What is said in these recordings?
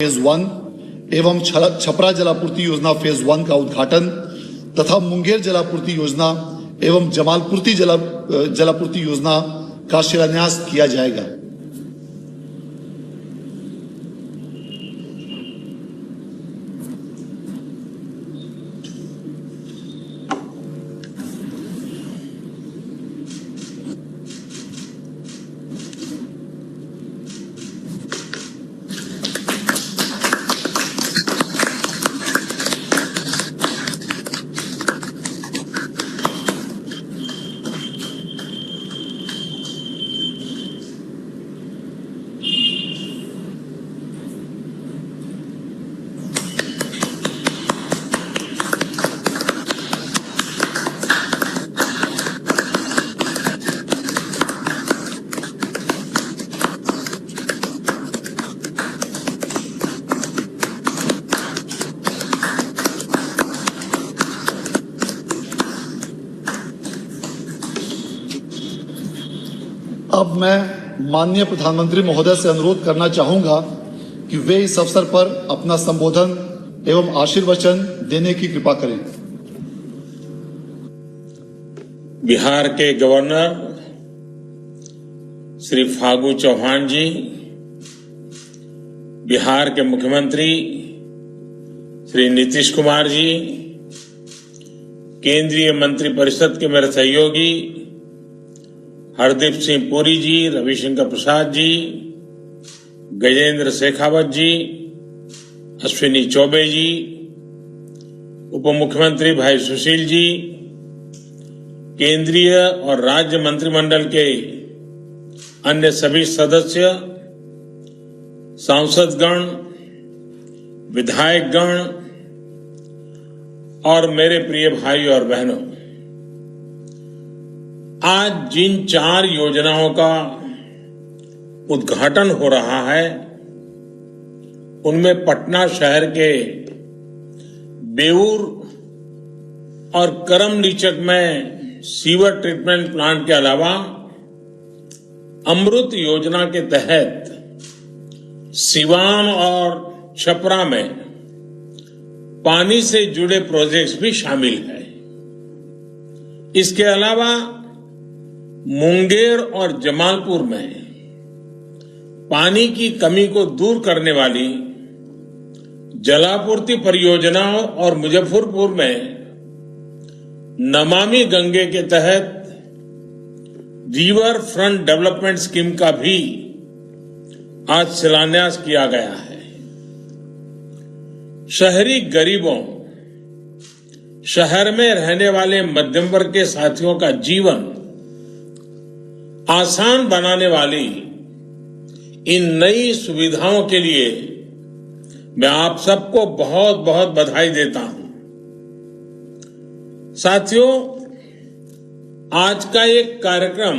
Phase 1 एवं छपरा जलापूर्ति योजना फेज 1 का उद्घाटन तथा मुंगेर जलापूर्ति योजना एवं जमालपुर जलापूर्ति योजना का शिलान्यास किया जाएगा। अब मैं माननीय प्रधानमंत्री महोदय से अनुरोध करना चाहूंगा कि वे इस अवसर पर अपना संबोधन एवं आशीर्वचन देने की कृपा करें। बिहार के गवर्नर श्री फागू चौहान जी, बिहार के मुख्यमंत्री श्री नीतीश कुमार जी, केंद्रीय मंत्रिपरिषद के मेरे सहयोगी हरदीप सिंह पुरी जी, रविशंकर प्रसाद जी, गजेंद्र शेखावत जी, अश्विनी चौबे जी, उप मुख्यमंत्री भाई सुशील जी, केंद्रीय और राज्य मंत्रिमंडल के अन्य सभी सदस्य, सांसदगण, विधायकगण और मेरे प्रिय भाई और बहनों, आज जिन 4 योजनाओं का उद्घाटन हो रहा है उनमें पटना शहर के बेऊर और करमलीचक में सीवर ट्रीटमेंट प्लांट के अलावा अमृत योजना के तहत सिवान और छपरा में पानी से जुड़े प्रोजेक्ट्स भी शामिल हैं। इसके अलावा मुंगेर और जमालपुर में पानी की कमी को दूर करने वाली जलापूर्ति परियोजनाओं और मुजफ्फरपुर में नमामि गंगे के तहत रिवर फ्रंट डेवलपमेंट स्कीम का भी आज शिलान्यास किया गया है। शहरी गरीबों, शहर में रहने वाले मध्यम वर्ग के साथियों का जीवन आसान बनाने वाली इन नई सुविधाओं के लिए मैं आप सबको बहुत बहुत बधाई देता हूं। साथियों, आज का एक कार्यक्रम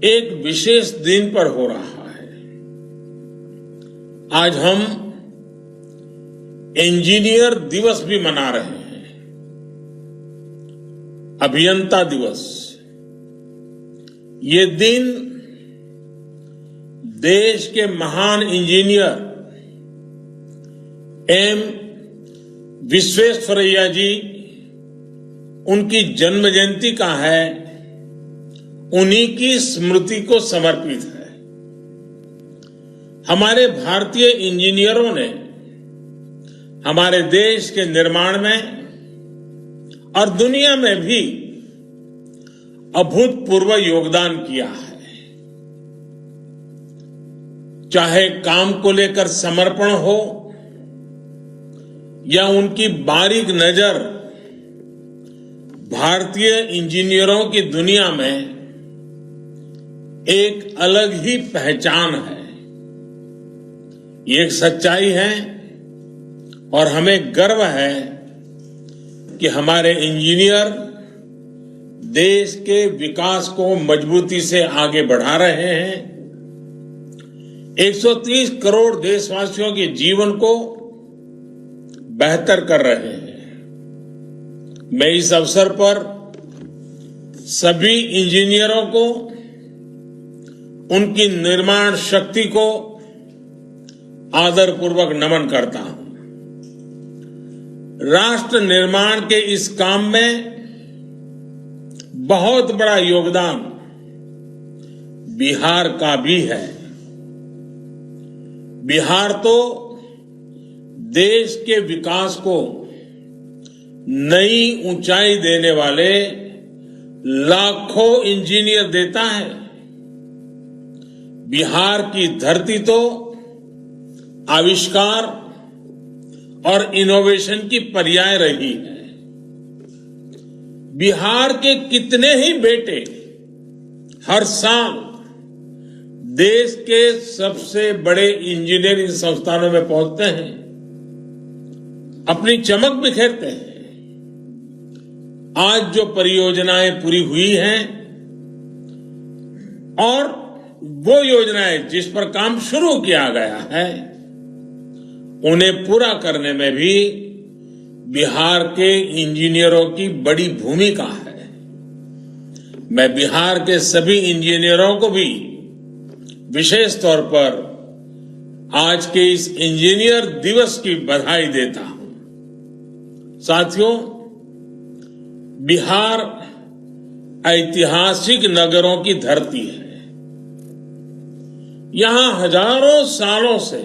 एक विशेष दिन पर हो रहा है। आज हम इंजीनियर दिवस भी मना रहे हैं, अभियंता दिवस। ये दिन देश के महान इंजीनियर एम विश्वेश्वरैया जी, उनकी जन्म जयंती का है, उन्हीं की स्मृति को समर्पित है। हमारे भारतीय इंजीनियरों ने हमारे देश के निर्माण में और दुनिया में भी अभूतपूर्व योगदान किया है। चाहे काम को लेकर समर्पण हो या उनकी बारीक नजर भारतीय इंजीनियरों की दुनिया में एक अलग ही पहचान है। ये एक सच्चाई है और हमें गर्व है कि हमारे इंजीनियर देश के विकास को मजबूती से आगे बढ़ा रहे हैं। 130 करोड़ देशवासियों के जीवन को बेहतर कर रहे हैं। मैं इस अवसर पर सभी इंजीनियरों को, उनकी निर्माण शक्ति को आदरपूर्वक नमन करता हूं। राष्ट्र निर्माण के इस काम में बहुत बड़ा योगदान बिहार का भी है। बिहार तो देश के विकास को नई ऊंचाई देने वाले लाखों इंजीनियर देता है। बिहार की धरती तो आविष्कार और इनोवेशन की पर्याय रही है। बिहार के कितने ही बेटे हर साल देश के सबसे बड़े इंजीनियरिंग संस्थानों में पहुंचते हैं, अपनी चमक बिखेरते हैं। आज जो परियोजनाएं पूरी हुई हैं और वो योजनाएं जिस पर काम शुरू किया गया है, उन्हें पूरा करने में भी बिहार के इंजीनियरों की बड़ी भूमिका है। मैं बिहार के सभी इंजीनियरों को भी विशेष तौर पर आज के इस इंजीनियर दिवस की बधाई देता हूं। साथियों, बिहार ऐतिहासिक नगरों की धरती है। यहां हजारों सालों से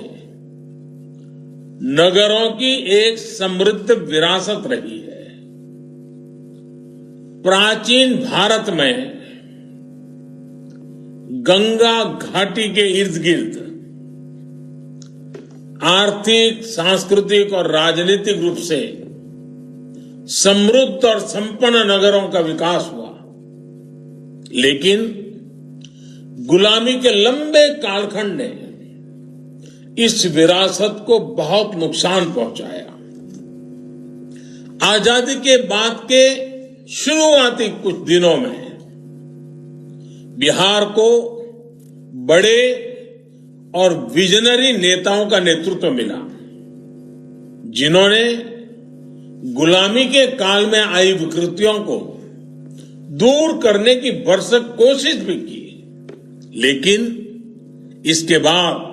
नगरों की एक समृद्ध विरासत रही है। प्राचीन भारत में गंगा घाटी के इर्द गिर्द आर्थिक, सांस्कृतिक और राजनीतिक रूप से समृद्ध और संपन्न नगरों का विकास हुआ, लेकिन गुलामी के लंबे कालखंड ने इस विरासत को बहुत नुकसान पहुंचाया। आजादी के बाद के शुरुआती कुछ दिनों में बिहार को बड़े और विजनरी नेताओं का नेतृत्व मिला, जिन्होंने गुलामी के काल में आई विकृतियों को दूर करने की भरसक कोशिश भी की। लेकिन इसके बाद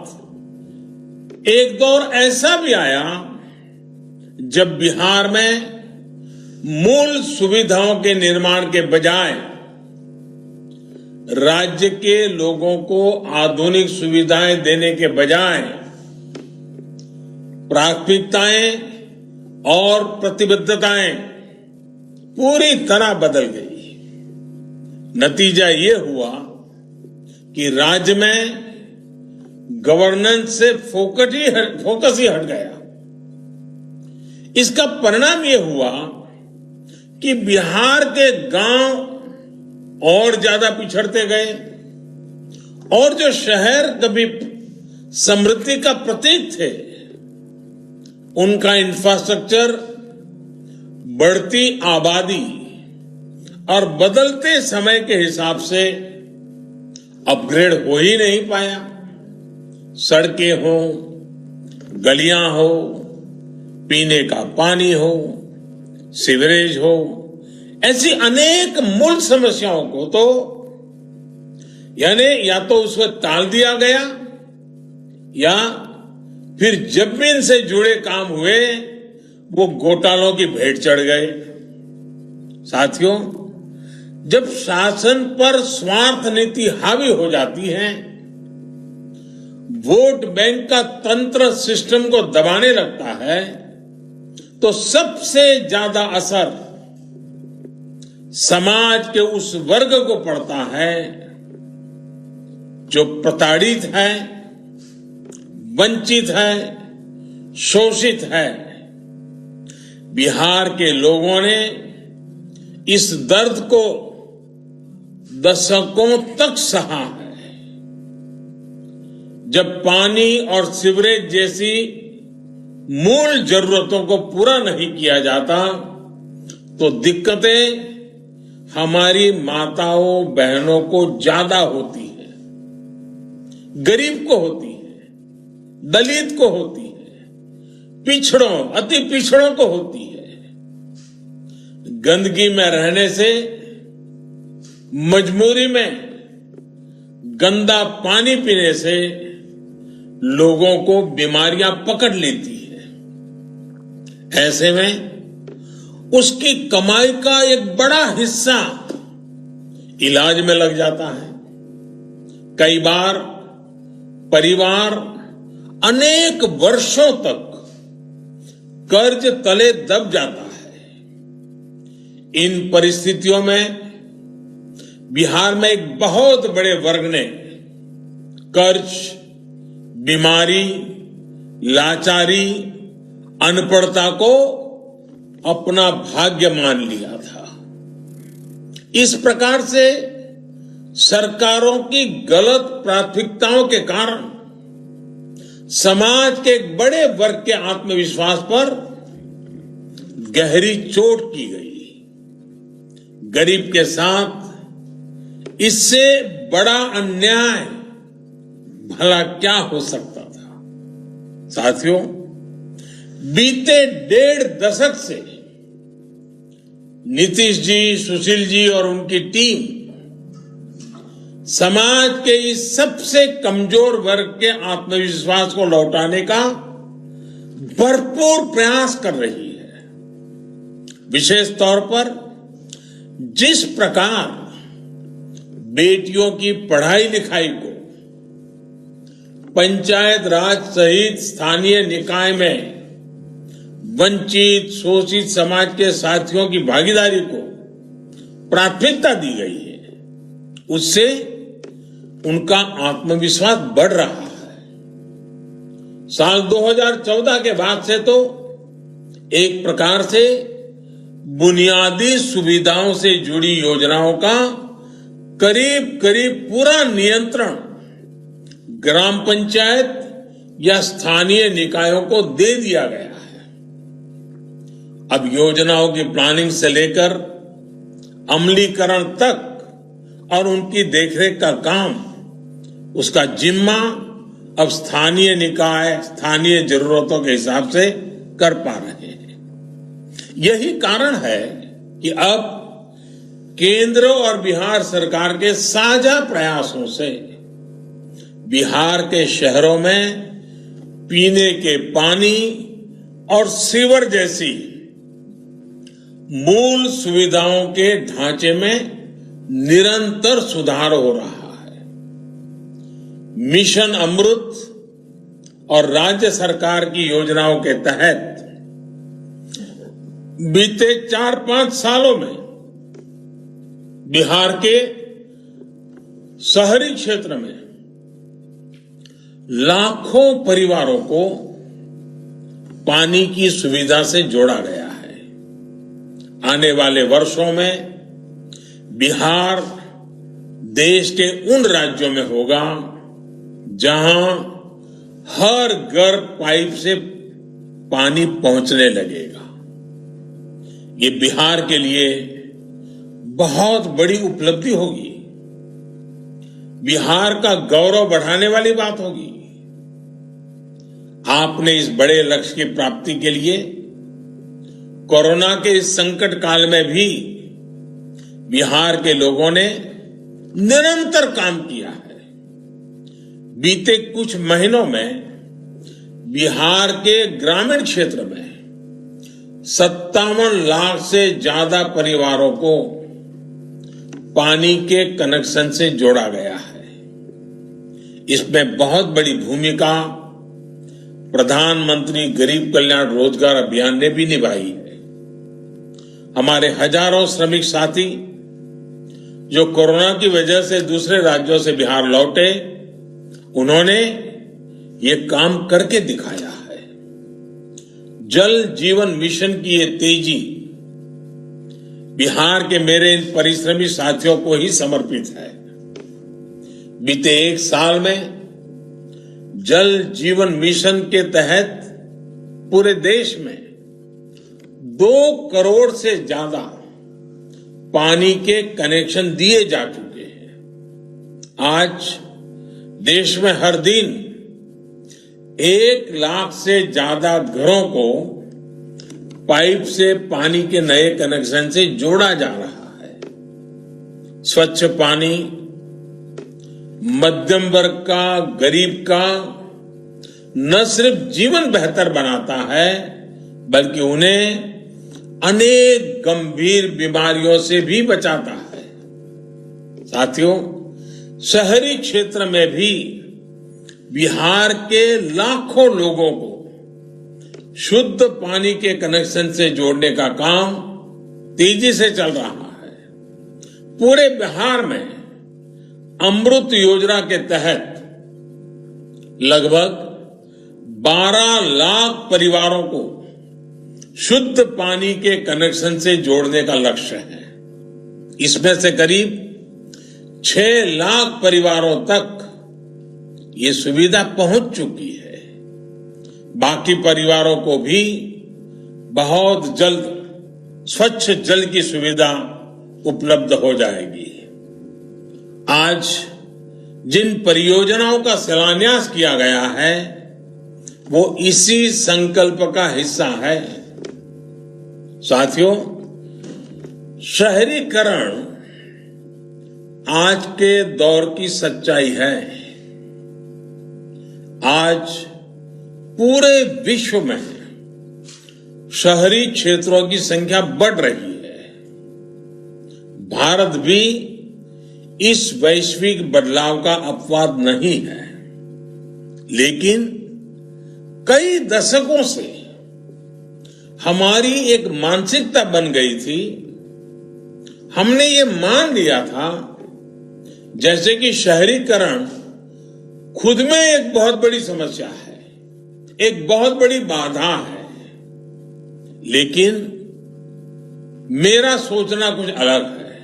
एक दौर ऐसा भी आया जब बिहार में मूल सुविधाओं के निर्माण के बजाय राज्य के लोगों को आधुनिक सुविधाएं देने के बजाय प्राथमिकताएं और प्रतिबद्धताएं पूरी तरह बदल गई। नतीजा ये हुआ कि राज्य में गवर्नेंस से फोकस ही हट गया। इसका परिणाम यह हुआ कि बिहार के गांव और ज्यादा पिछड़ते गए और जो शहर कभी समृद्धि का प्रतीक थे, उनका इंफ्रास्ट्रक्चर बढ़ती आबादी और बदलते समय के हिसाब से अपग्रेड हो ही नहीं पाया। सड़कें हो, गलियां हो, पीने का पानी हो, सीवरेज हो, ऐसी अनेक मूल समस्याओं को तो यानी या तो उसमें टाल दिया गया या फिर जब भी इनसे जुड़े काम हुए वो घोटालों की भेंट चढ़ गए। साथियों, जब शासन पर स्वार्थ नीति हावी हो जाती है, वोट बैंक का तंत्र सिस्टम को दबाने लगता है, तो सबसे ज्यादा असर समाज के उस वर्ग को पड़ता है जो प्रताड़ित है, वंचित है, शोषित है। बिहार के लोगों ने इस दर्द को दशकों तक सहा है। जब पानी और सीवरेज जैसी मूल जरूरतों को पूरा नहीं किया जाता तो दिक्कतें हमारी माताओं बहनों को ज्यादा होती है, गरीब को होती है, दलित को होती है, पिछड़ों, अति पिछड़ों को होती है। गंदगी में रहने से, मजबूरी में गंदा पानी पीने से लोगों को बीमारियां पकड़ लेती है। ऐसे में उसकी कमाई का एक बड़ा हिस्सा इलाज में लग जाता है। कई बार परिवार अनेक वर्षों तक कर्ज तले दब जाता है। इन परिस्थितियों में बिहार में एक बहुत बड़े वर्ग ने कर्ज, बीमारी, लाचारी, अनपढ़ता को अपना भाग्य मान लिया था। इस प्रकार से सरकारों की गलत प्राथमिकताओं के कारण समाज के एक बड़े वर्ग के आत्मविश्वास पर गहरी चोट की गई। गरीब के साथ इससे बड़ा अन्याय भला क्या हो सकता था। साथियों, बीते 1.5 दशक से नीतीश जी, सुशील जी और उनकी टीम समाज के इस सबसे कमजोर वर्ग के आत्मविश्वास को लौटाने का भरपूर प्रयास कर रही है। विशेष तौर पर जिस प्रकार बेटियों की पढ़ाई लिखाई को पंचायत राज सहित स्थानीय निकाय में वंचित, शोषित समाज के साथियों की भागीदारी को प्राथमिकता दी गई है, उससे उनका आत्मविश्वास बढ़ रहा है। साल 2014 के बाद से तो एक प्रकार से बुनियादी सुविधाओं से जुड़ी योजनाओं का करीब करीब पूरा नियंत्रण ग्राम पंचायत या स्थानीय निकायों को दे दिया गया है। अब योजनाओं की प्लानिंग से लेकर अमलीकरण तक और उनकी देखरेख का काम, उसका जिम्मा अब स्थानीय निकाय स्थानीय जरूरतों के हिसाब से कर पा रहे हैं। यही कारण है कि अब केंद्र और बिहार सरकार के साझा प्रयासों से बिहार के शहरों में पीने के पानी और सीवर जैसी मूल सुविधाओं के ढांचे में निरंतर सुधार हो रहा है। मिशन अमृत और राज्य सरकार की योजनाओं के तहत बीते 4-5 सालों में बिहार के शहरी क्षेत्र में लाखों परिवारों को पानी की सुविधा से जोड़ा गया है। आने वाले वर्षों में बिहार देश के उन राज्यों में होगा जहां हर घर पाइप से पानी पहुंचने लगेगा। ये बिहार के लिए बहुत बड़ी उपलब्धि होगी, बिहार का गौरव बढ़ाने वाली बात होगी। आपने इस बड़े लक्ष्य की प्राप्ति के लिए कोरोना के इस संकट काल में भी बिहार के लोगों ने निरंतर काम किया है। बीते कुछ महीनों में बिहार के ग्रामीण क्षेत्र में 57 लाख से ज्यादा परिवारों को पानी के कनेक्शन से जोड़ा गया है। इसमें बहुत बड़ी भूमिका प्रधानमंत्री गरीब कल्याण रोजगार अभियान ने भी निभाई है। हमारे हजारों श्रमिक साथी जो कोरोना की वजह से दूसरे राज्यों से बिहार लौटे, उन्होंने ये काम करके दिखाया है। जल जीवन मिशन की ये तेजी बिहार के मेरे इन परिश्रमी साथियों को ही समर्पित है। बीते 1 साल में जल जीवन मिशन के तहत पूरे देश में 2 करोड़ से ज्यादा पानी के कनेक्शन दिए जा चुके हैं। आज देश में हर दिन 1 लाख से ज्यादा घरों को पाइप से पानी के नए कनेक्शन से जोड़ा जा रहा है। स्वच्छ पानी मध्यम वर्ग का, गरीब का न सिर्फ जीवन बेहतर बनाता है बल्कि उन्हें अनेक गंभीर बीमारियों से भी बचाता है। साथियों, शहरी क्षेत्र में भी बिहार के लाखों लोगों को शुद्ध पानी के कनेक्शन से जोड़ने का काम तेजी से चल रहा है। पूरे बिहार में अमृत योजना के तहत लगभग 12 लाख परिवारों को शुद्ध पानी के कनेक्शन से जोड़ने का लक्ष्य है। इसमें से करीब 6 लाख परिवारों तक ये सुविधा पहुंच चुकी है। बाकी परिवारों को भी बहुत जल्द स्वच्छ जल की सुविधा उपलब्ध हो जाएगी। आज जिन परियोजनाओं का शिलान्यास किया गया है वो इसी संकल्प का हिस्सा है। साथियों, शहरीकरण आज के दौर की सच्चाई है। आज पूरे विश्व में शहरी क्षेत्रों की संख्या बढ़ रही है। भारत भी इस वैश्विक बदलाव का अपवाद नहीं है, लेकिन कई दशकों से हमारी एक मानसिकता बन गई थी। हमने ये मान लिया था जैसे कि शहरीकरण खुद में एक बहुत बड़ी समस्या है, एक बहुत बड़ी बाधा है। लेकिन मेरा सोचना कुछ अलग है।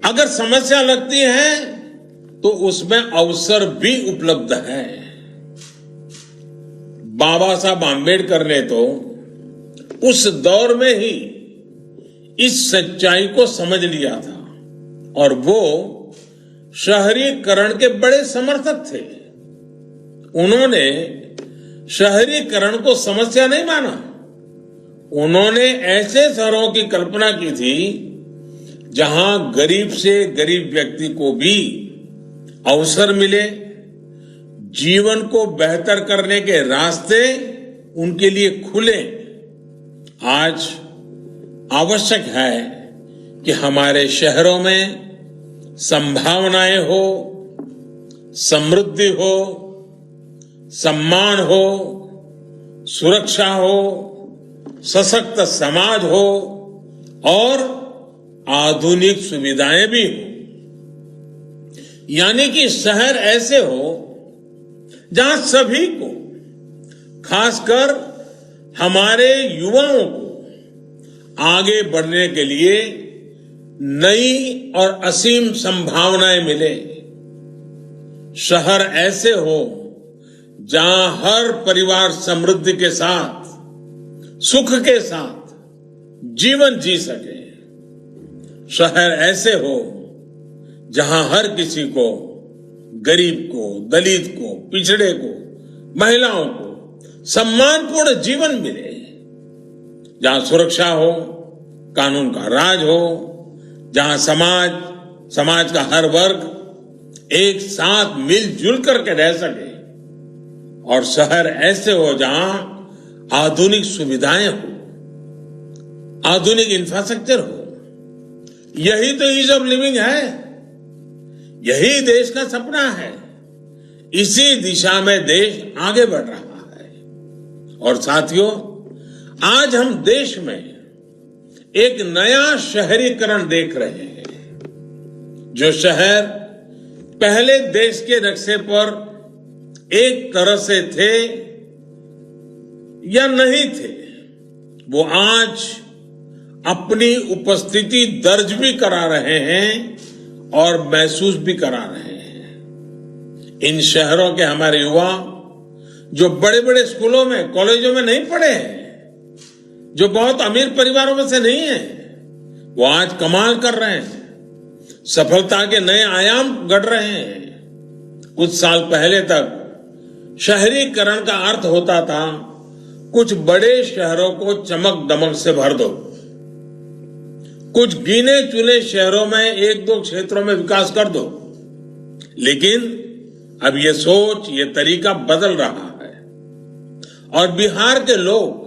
अगर समस्या लगती है तो उसमें अवसर भी उपलब्ध है। बाबा साहब आंबेडकर ने तो उस दौर में ही इस सच्चाई को समझ लिया था और वो शहरीकरण के बड़े समर्थक थे। उन्होंने शहरीकरण को समस्या नहीं माना। उन्होंने ऐसे शहरों की कल्पना की थी जहां गरीब से गरीब व्यक्ति को भी अवसर मिले, जीवन को बेहतर करने के रास्ते उनके लिए खुले। आज आवश्यक है कि हमारे शहरों में संभावनाएं हो, समृद्धि हो, सम्मान हो, सुरक्षा हो, सशक्त समाज हो और आधुनिक सुविधाएं भी हो। यानी कि शहर ऐसे हो जहां सभी को, खासकर हमारे युवाओं को आगे बढ़ने के लिए नई और असीम संभावनाएं मिले। शहर ऐसे हो जहां हर परिवार समृद्धि के साथ, सुख के साथ जीवन जी सके। शहर ऐसे हो जहां हर किसी को, गरीब को, दलित को, पिछड़े को, महिलाओं को सम्मानपूर्ण जीवन मिले। जहां सुरक्षा हो, कानून का राज हो, जहां समाज का हर वर्ग एक साथ मिलजुल करके रह सके। और शहर ऐसे हो जहां आधुनिक सुविधाएं हो, आधुनिक इंफ्रास्ट्रक्चर हो। यही तो ईज ऑफ लिविंग है, यही देश का सपना है। इसी दिशा में देश आगे बढ़ रहा है। और साथियों, आज हम देश में एक नया शहरीकरण देख रहे हैं। जो शहर पहले देश के नक्शे पर एक तरह से थे या नहीं थे, वो आज अपनी उपस्थिति दर्ज भी करा रहे हैं और महसूस भी करा रहे हैं। इन शहरों के हमारे युवा जो बड़े बड़े स्कूलों में, कॉलेजों में नहीं पढ़े हैं, जो बहुत अमीर परिवारों में से नहीं है, वो आज कमाल कर रहे हैं, सफलता के नए आयाम गढ़ रहे हैं। कुछ साल पहले तक शहरीकरण का अर्थ होता था कुछ बड़े शहरों को चमक दमक से भर दो, कुछ गिने चुने शहरों में एक दो क्षेत्रों में विकास कर दो। लेकिन अब ये सोच, ये तरीका बदल रहा है और बिहार के लोग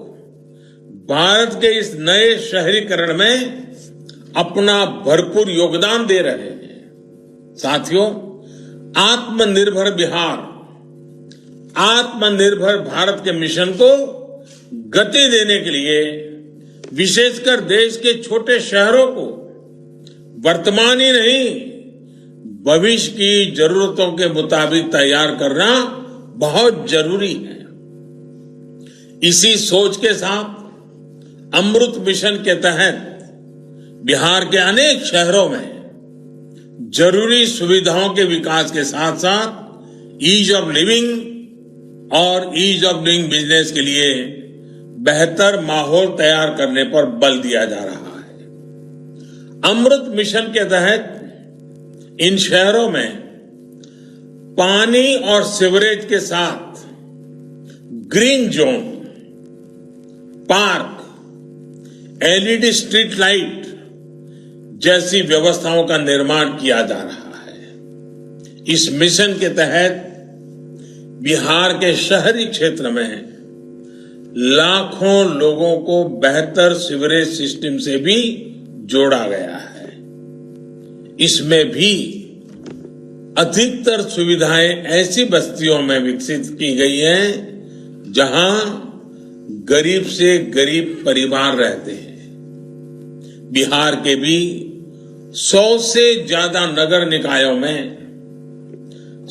भारत के इस नए शहरीकरण में अपना भरपूर योगदान दे रहे हैं। साथियों, आत्मनिर्भर बिहार, आत्मनिर्भर भारत के मिशन को गति देने के लिए विशेषकर देश के छोटे शहरों को वर्तमान ही नहीं, भविष्य की जरूरतों के मुताबिक तैयार करना बहुत जरूरी है। इसी सोच के साथ अमृत मिशन के तहत बिहार के अनेक शहरों में जरूरी सुविधाओं के विकास के साथ साथ ईज ऑफ लिविंग और ईज ऑफ डूइंग बिजनेस के लिए बेहतर माहौल तैयार करने पर बल दिया जा रहा है। अमृत मिशन के तहत इन शहरों में पानी और सीवरेज के साथ green zone, park, LED street light जैसी व्यवस्थाओं का निर्माण किया जा रहा है। इस मिशन के तहत बिहार के शहरी क्षेत्र में लाखों लोगों को बेहतर सीवरेज सिस्टम से भी जोड़ा गया है। इसमें भी अधिकतर सुविधाएं ऐसी बस्तियों में विकसित की गई हैं जहां गरीब से गरीब परिवार रहते हैं। बिहार के भी 100 से ज्यादा नगर निकायों में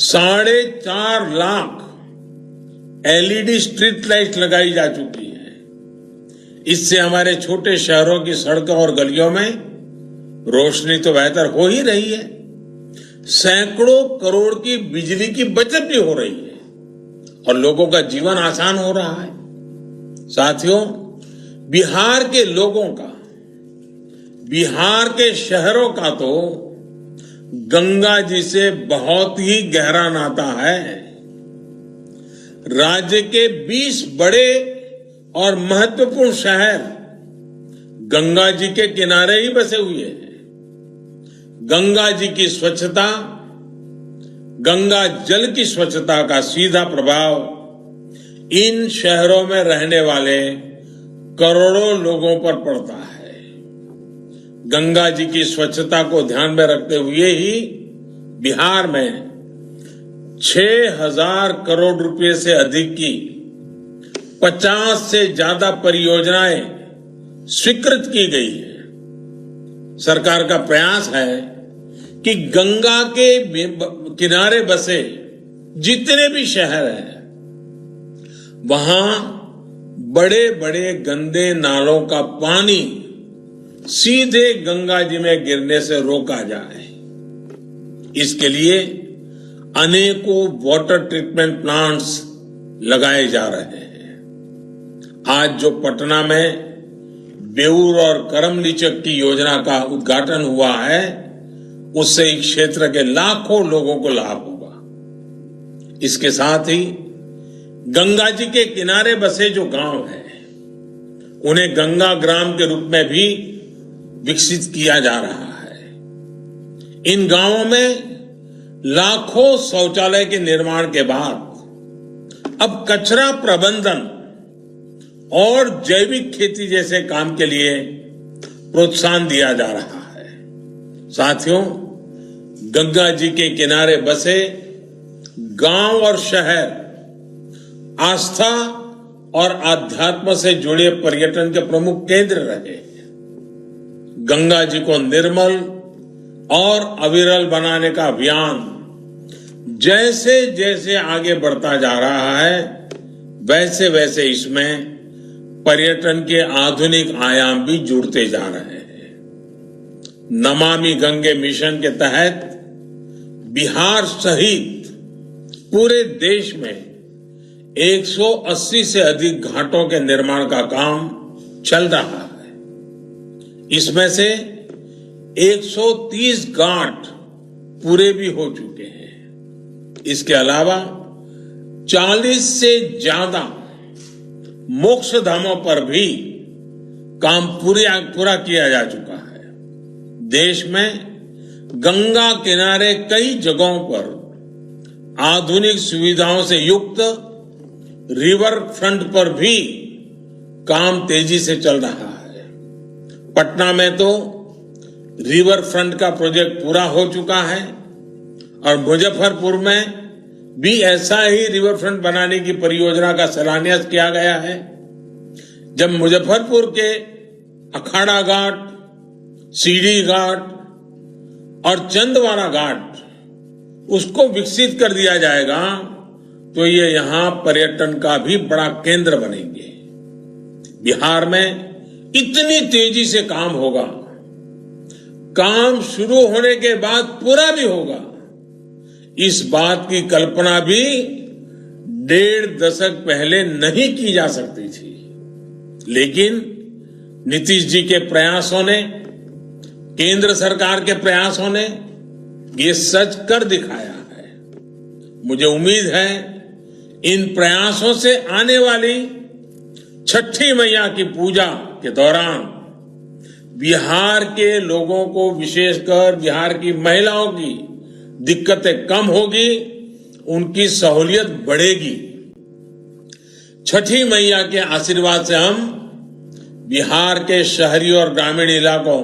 4.5 लाख एलईडी स्ट्रीट लाइट लगाई जा चुकी है। इससे हमारे छोटे शहरों की सड़कों और गलियों में रोशनी तो बेहतर हो ही रही है, सैकड़ों करोड़ की बिजली की बचत भी हो रही है और लोगों का जीवन आसान हो रहा है। साथियों, बिहार के लोगों का, बिहार के शहरों का तो गंगा जी से बहुत ही गहरा नाता है। राज्य के 20 बड़े और महत्वपूर्ण शहर गंगा जी के किनारे ही बसे हुए हैं। गंगा जी की स्वच्छता, गंगा जल की स्वच्छता का सीधा प्रभाव इन शहरों में रहने वाले करोड़ों लोगों पर पड़ता है। गंगा जी की स्वच्छता को ध्यान में रखते हुए ही बिहार में 6,000 करोड़ रुपए से अधिक की 50 से ज्यादा परियोजनाएं स्वीकृत की गई है। सरकार का प्रयास है कि गंगा के किनारे बसे जितने भी शहर हैं वहां बड़े बड़े गंदे नालों का पानी सीधे गंगा जी में गिरने से रोका जाए। इसके लिए अनेकों वाटर ट्रीटमेंट प्लांट्स लगाए जा रहे हैं। आज जो पटना में बेऊर और करमलीचक की योजना का उद्घाटन हुआ है, उससे इस क्षेत्र के लाखों लोगों को लाभ होगा। इसके साथ ही गंगा जी के किनारे बसे जो गांव हैं, उन्हें गंगा ग्राम के रूप में भी विकसित किया जा रहा है। इन गांवों में लाखों शौचालय के निर्माण के बाद अब कचरा प्रबंधन और जैविक खेती जैसे काम के लिए प्रोत्साहन दिया जा रहा है। साथियों, गंगा जी के किनारे बसे गांव और शहर आस्था और आध्यात्म से जुड़े पर्यटन के प्रमुख केंद्र रहे। गंगा जी को निर्मल और अविरल बनाने का अभियान जैसे जैसे आगे बढ़ता जा रहा है, वैसे वैसे इसमें पर्यटन के आधुनिक आयाम भी जुड़ते जा रहे हैं। नमामि गंगे मिशन के तहत बिहार सहित पूरे देश में 180 से अधिक घाटों के निर्माण का काम चल रहा है। इसमें से 130 घाट पूरे भी हो चुके हैं। इसके अलावा 40 से ज्यादा मोक्ष धामों पर भी काम पूरा किया जा चुका है। देश में गंगा किनारे कई जगहों पर आधुनिक सुविधाओं से युक्त रिवर फ्रंट पर भी काम तेजी से चल रहा है। पटना में तो रिवर फ्रंट का प्रोजेक्ट पूरा हो चुका है और मुजफ्फरपुर में भी ऐसा ही रिवर फ्रंट बनाने की परियोजना का शिलान्यास किया गया है। जब मुजफ्फरपुर के अखाड़ा घाट, सीढ़ी घाट और चंदवारा घाट उसको विकसित कर दिया जाएगा तो ये यहां पर्यटन का भी बड़ा केंद्र बनेंगे। बिहार में इतनी तेजी से काम होगा, काम शुरू होने के बाद पूरा भी होगा, इस बात की कल्पना भी 1.5 दशक पहले नहीं की जा सकती थी। लेकिन नीतीश जी के प्रयासों ने, केंद्र सरकार के प्रयासों ने ये सच कर दिखाया है। मुझे उम्मीद है इन प्रयासों से आने वाली छठी मैया की पूजा के दौरान बिहार के लोगों को, विशेषकर बिहार की महिलाओं की दिक्कतें कम होगी, उनकी सहूलियत बढ़ेगी। छठी मैया के आशीर्वाद से हम बिहार के शहरी और ग्रामीण इलाकों,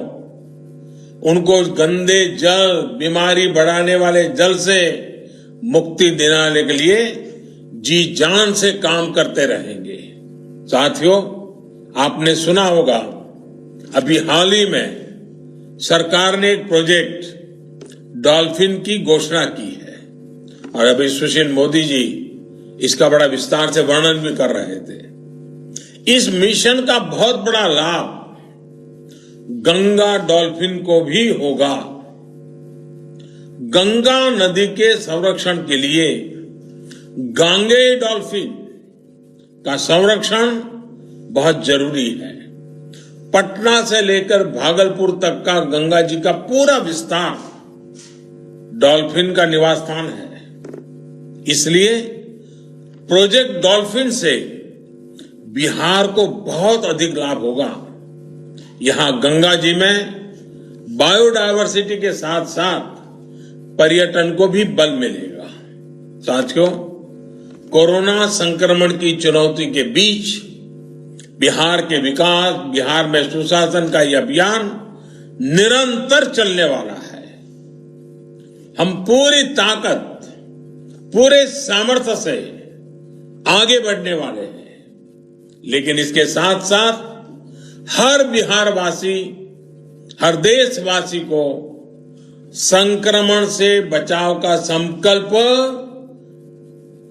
उनको गंदे जल, बीमारी बढ़ाने वाले जल से मुक्ति दिलाने के लिए जी जान से काम करते रहेंगे। साथियों, आपने सुना होगा अभी हाल ही में सरकार ने एक प्रोजेक्ट डॉल्फिन की घोषणा की है और अभी सुशील मोदी जी इसका बड़ा विस्तार से वर्णन भी कर रहे थे। इस मिशन का बहुत बड़ा लाभ गंगा डॉल्फिन को भी होगा। गंगा नदी के संरक्षण के लिए गांगे डॉल्फिन का संरक्षण बहुत जरूरी है। पटना से लेकर भागलपुर तक का गंगा जी का पूरा विस्तार डॉल्फिन का निवास स्थान है। इसलिए प्रोजेक्ट डॉल्फिन से बिहार को बहुत अधिक लाभ होगा। यहां गंगा जी में बायोडायवर्सिटी के साथ साथ पर्यटन को भी बल मिलेगा। साथियों, कोरोना संक्रमण की चुनौती के बीच बिहार के विकास, बिहार में सुशासन का यह अभियान निरंतर चलने वाला है। हम पूरी ताकत, पूरे सामर्थ्य से आगे बढ़ने वाले हैं, लेकिन इसके साथ साथ हर बिहारवासी, हर देशवासी को संक्रमण से बचाव का संकल्प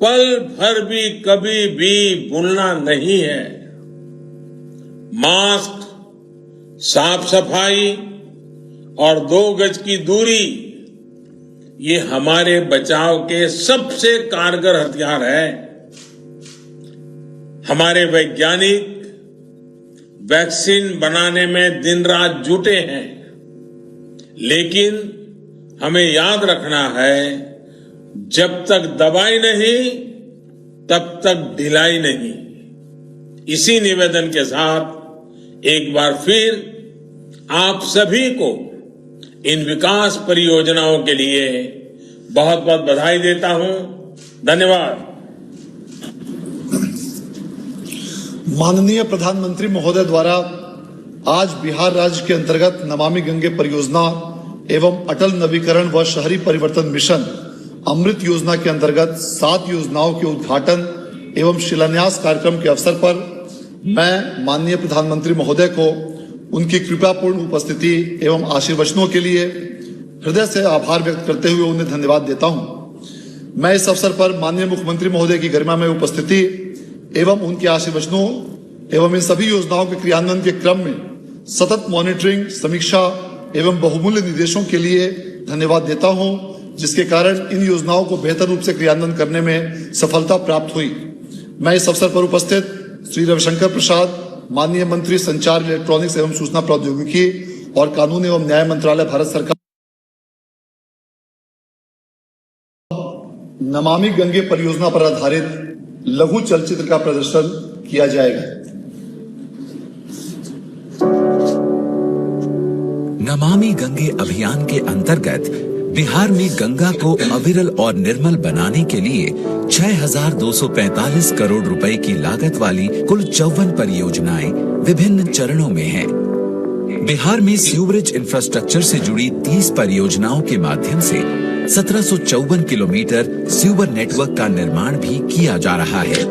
पल भर भी कभी भी भूलना नहीं है। मास्क, साफ सफाई और 2 गज की दूरी, ये हमारे बचाव के सबसे कारगर हथियार है। हमारे वैज्ञानिक वैक्सीन बनाने में दिन रात जुटे हैं, लेकिन हमें याद रखना है, जब तक दवाई नहीं तब तक ढिलाई नहीं। इसी निवेदन के साथ एक बार फिर आप सभी को इन विकास परियोजनाओं के लिए बहुत बहुत बधाई देता हूं। धन्यवाद। माननीय प्रधानमंत्री महोदय द्वारा आज बिहार राज्य के अंतर्गत नमामि गंगे परियोजना एवं अटल नवीकरण व शहरी परिवर्तन मिशन अमृत योजना के अंतर्गत 7 योजनाओं के उद्घाटन एवं शिलान्यास कार्यक्रम के अवसर पर मैं माननीय प्रधानमंत्री महोदय को उनकी कृपापूर्ण उपस्थिति एवं आशीर्वचनों के लिए हृदय से आभार व्यक्त करते हुए उन्हें धन्यवाद देता हूं। मैं इस अवसर पर माननीय मुख्यमंत्री महोदय की गरिमा में उपस्थिति एवं उनके आशीर्वचनों एवं इन सभी योजनाओं के क्रियान्वयन के क्रम में सतत मॉनिटरिंग, समीक्षा एवं बहुमूल्य निर्देशों के लिए धन्यवाद देता हूं, जिसके कारण इन योजनाओं को बेहतर रूप से क्रियान्वयन करने में सफलता प्राप्त हुई। मैं इस अवसर पर उपस्थित श्री रविशंकर प्रसाद, माननीय मंत्री संचार, इलेक्ट्रॉनिक्स एवं सूचना प्रौद्योगिकी और कानून एवं न्याय मंत्रालय, भारत सरकार, नमामि गंगे परियोजना पर आधारित लघु चलचित्र का प्रदर्शन किया जाएगा। नमामि गंगे अभियान के अंतर्गत बिहार में गंगा को अविरल और निर्मल बनाने के लिए 6,245 करोड़ रुपए की लागत वाली कुल 54 परियोजनाएं विभिन्न चरणों में हैं। बिहार में सीवरेज इंफ्रास्ट्रक्चर से जुड़ी 30 परियोजनाओं के माध्यम से 1754 किलोमीटर सीवर नेटवर्क का निर्माण भी किया जा रहा है,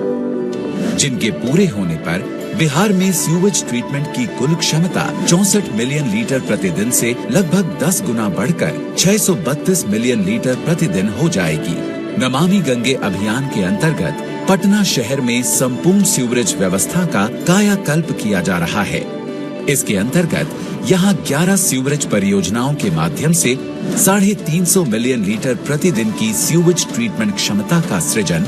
जिनके पूरे होने पर बिहार में सीवेज ट्रीटमेंट की कुल क्षमता 64 मिलियन लीटर प्रतिदिन से लगभग 10 गुना बढ़कर 632 मिलियन लीटर प्रतिदिन हो जाएगी। नमामि गंगे अभियान के अंतर्गत पटना शहर में संपूर्ण सीवरेज व्यवस्था का कायाकल्प किया जा रहा है। इसके अंतर्गत यहाँ 11 सीवरेज परियोजनाओं के माध्यम से 350 मिलियन लीटर प्रतिदिन की सीवेज ट्रीटमेंट क्षमता का सृजन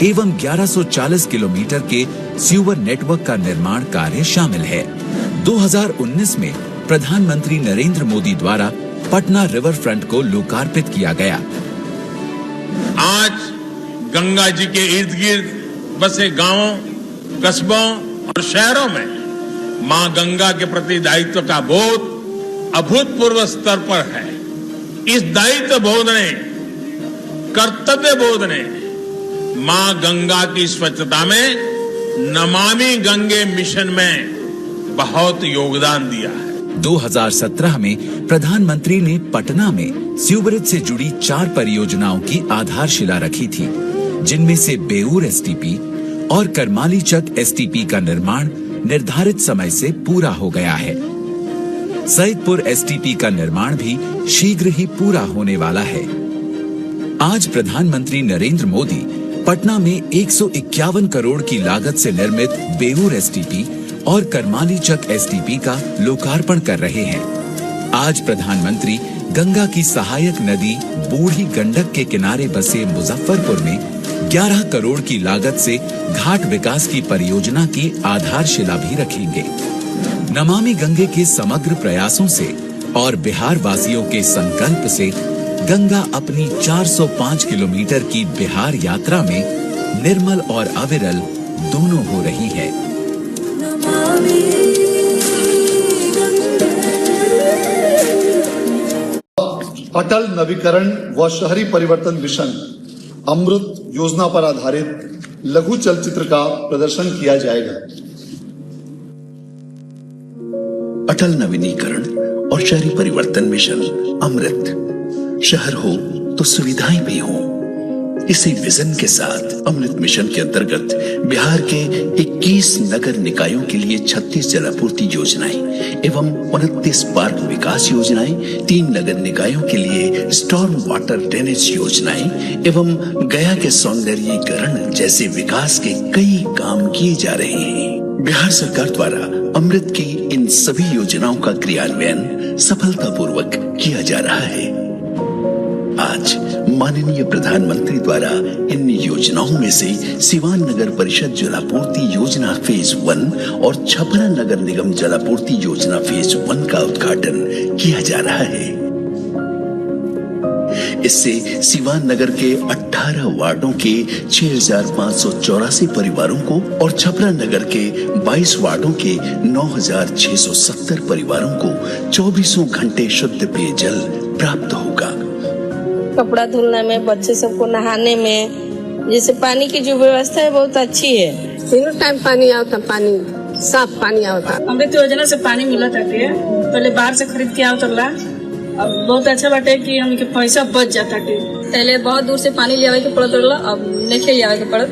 एवं 1140 किलोमीटर के सीवर नेटवर्क का निर्माण कार्य शामिल है। 2019 में प्रधानमंत्री नरेंद्र मोदी द्वारा पटना रिवर फ्रंट को लोकार्पित किया गया। आज गंगा जी के इर्द गिर्द बसे गांवों, कस्बों और शहरों में मां गंगा के प्रति दायित्व का बोध अभूतपूर्व स्तर पर है। इस दायित्व बोध ने, कर्तव्य बोध ने मां गंगा की स्वच्छता में नमामि गंगे मिशन में बहुत योगदान दिया है। 2017 में प्रधानमंत्री ने पटना में सीवरेज से जुड़ी 4 परियोजनाओं की आधारशिला रखी थी, जिनमें से बेऊर एसटीपी और करमालीचक एसटीपी का निर्माण निर्धारित समय से पूरा हो गया है। सईदपुर एसटीपी का निर्माण भी शीघ्र ही पूरा होने वाला है। आज प्रधानमंत्री नरेंद्र मोदी पटना में 151 करोड़ की लागत से निर्मित बेऊर एसटीपी और करमालीचक एसटीपी का लोकार्पण कर रहे हैं। आज प्रधानमंत्री गंगा की सहायक नदी बूढ़ी गंडक के किनारे बसे मुजफ्फरपुर में 11 करोड़ की लागत से घाट विकास की परियोजना की आधारशिला भी रखेंगे। नमामि गंगे के समग्र प्रयासों से और बिहार वासियों के संकल्प से गंगा अपनी 405 किलोमीटर की बिहार यात्रा में निर्मल और अविरल दोनों हो रही है। अटल नवीकरण व शहरी परिवर्तन मिशन अमृत योजना पर आधारित लघु चलचित्र का प्रदर्शन किया जाएगा। अटल नवीनीकरण और शहरी परिवर्तन मिशन अमृत। शहर हो तो सुविधाएं भी हो। इसी विजन के साथ अमृत मिशन के अंतर्गत बिहार के 21 नगर निकायों के लिए 36 जलापूर्ति योजनाएं एवं 29 पार्क विकास योजनाएं, 3 नगर निकायों के लिए स्टॉर्म वाटर ड्रेनेज योजनाएं एवं गया के सौंदर्यीकरण जैसे विकास के कई काम किए जा रहे हैं। बिहार सरकार द्वारा अमृत की इन सभी योजनाओं का क्रियान्वयन सफलतापूर्वक किया जा रहा है। आज माननीय प्रधानमंत्री द्वारा इन योजनाओं में से सिवान नगर परिषद जलापूर्ति योजना फेज 1 और छपरा नगर निगम जलापूर्ति योजना फेज 1 का उद्घाटन किया जा रहा है। इससे सिवान नगर के 18 वार्डों के 6,584 परिवारों को और छपरा नगर के 22 वार्डों के 9,670 परिवारों को 24 घंटे शुद्ध पेयजल प्राप्त होगा। कपड़ा धुलने में, बच्चे सबको नहाने में, जैसे पानी की जो व्यवस्था है बहुत अच्छी है। तीनों टाइम पानी आता, पानी साफ पानी आता। अमृत योजना से पानी मिला ताकि पहले बाहर से खरीद के आवत ला, अब बहुत अच्छा बाटे कि हमके पैसा बच जाता है। पहले बहुत दूर से पानी ले आवे के पड़त रहा, अब नहीं ले आवे के पड़त।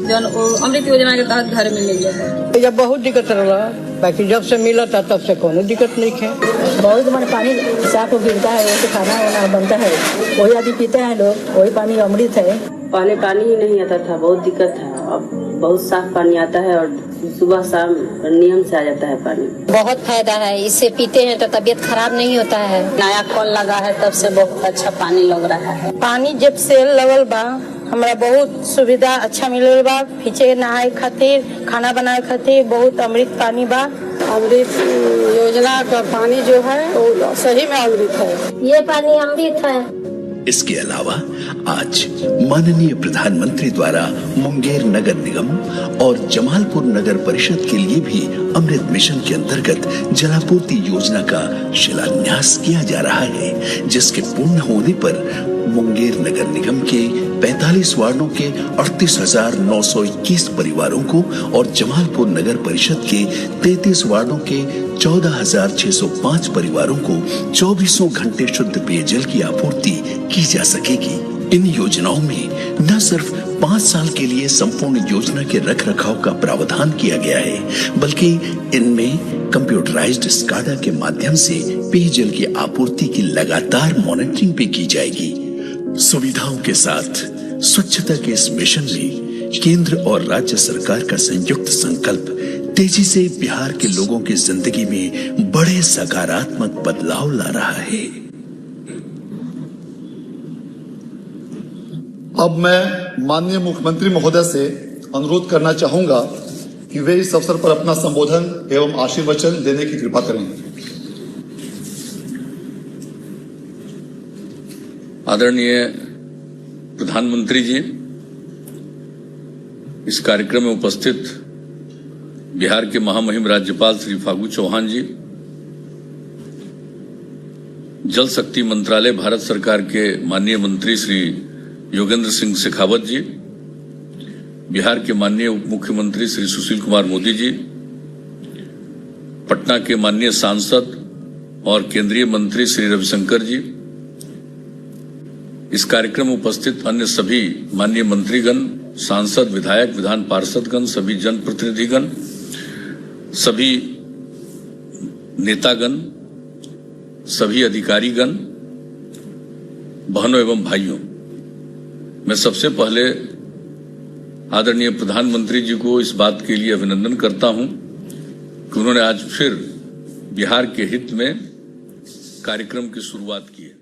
जौन अमृत योजना के तहत घर में मिल जाता है। जब बहुत दिक्कत रहा, बाकी जब से मिला था तब से कोनो दिक्कत नहीं है। बहुत मन पानी साफ गिरता है, वैसे खाना वाना बनता है, वही आदि पीते हैं लोग, वही पानी अमृत है। पहले पानी ही नहीं आता था, बहुत दिक्कत था। अब बहुत साफ पानी आता है और सुबह शाम नियम से आ जाता है पानी। बहुत फायदा है, इससे पीते हैं तो तबीयत खराब नहीं होता है। नया कल लगा है तब से बहुत अच्छा पानी लग रहा है। पानी जब से लगल बा हमरा बहुत सुविधा अच्छा मिलल बा। पीछे नहाए खातिर, खाना बनाए खातिर बहुत अमृत पानी बा। अमृत योजना का पानी जो है वो सही में अमृत है। ये पानी अमृत है। इसके अलावा आज माननीय प्रधानमंत्री द्वारा मुंगेर नगर निगम और जमालपुर नगर परिषद के लिए भी अमृत मिशन के अंतर्गत जलापूर्ति योजना का शिलान्यास किया जा रहा है, जिसके पूर्ण होने पर मुंगेर नगर निगम के 45 वार्डों के 38,921 परिवारों को और जमालपुर नगर परिषद के 33 वार्डों के 14,605 परिवारों को 24 घंटे शुद्ध पेयजल की आपूर्ति की जा सकेगी। इन योजनाओं में न सिर्फ 5 साल के लिए संपूर्ण योजना के रखरखाव का प्रावधान किया गया है, बल्कि इनमें कंप्यूटराइज्ड स्काडा के माध्यम से पेयजल की आपूर्ति की लगातार मॉनिटरिंग भी की जाएगी। सुविधाओं के साथ स्वच्छता के इस मिशन में केंद्र और राज्य सरकार का संयुक्त संकल्प तेजी से बिहार के लोगों की जिंदगी में बड़े सकारात्मक बदलाव ला रहा है। अब मैं माननीय मुख्यमंत्री महोदय से अनुरोध करना चाहूंगा कि वे इस अवसर पर अपना संबोधन एवं आशीर्वचन देने की कृपा करें। आदरणीय प्रधानमंत्री जी, इस कार्यक्रम में उपस्थित बिहार के महामहिम राज्यपाल श्री फागू चौहान जी, जल शक्ति मंत्रालय भारत सरकार के माननीय मंत्री श्री योगेंद्र सिंह शेखावत जी, बिहार के माननीय उप मुख्यमंत्री श्री सुशील कुमार मोदी जी, पटना के माननीय सांसद और केंद्रीय मंत्री श्री रविशंकर जी, इस कार्यक्रम में उपस्थित अन्य सभी माननीय मंत्रीगण, सांसद, विधायक, विधान पार्षदगण, सभी जनप्रतिनिधिगण, सभी नेतागण, सभी अधिकारीगण, बहनों एवं भाइयों, मैं सबसे पहले आदरणीय प्रधानमंत्री जी को इस बात के लिए अभिनंदन करता हूं कि उन्होंने आज फिर बिहार के हित में कार्यक्रम की शुरुआत की है।